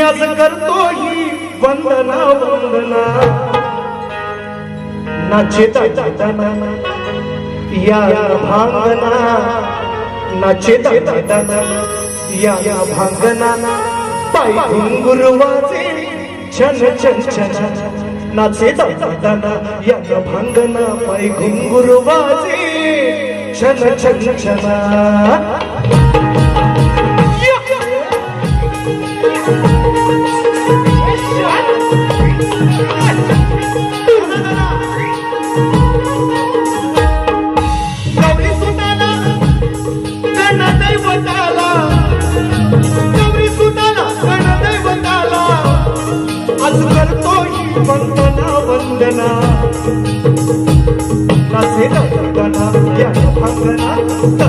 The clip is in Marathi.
मी आज करतो ही वंदना वंदना नाचे दादाना या भांगना नाचे दादाना या भांगना पाय घुंगुर वाजे छन छन छन नाचे दादाना या भांगना पाय घुंगुर वाजे छन छन छन आज करतो ही वंदना वंदना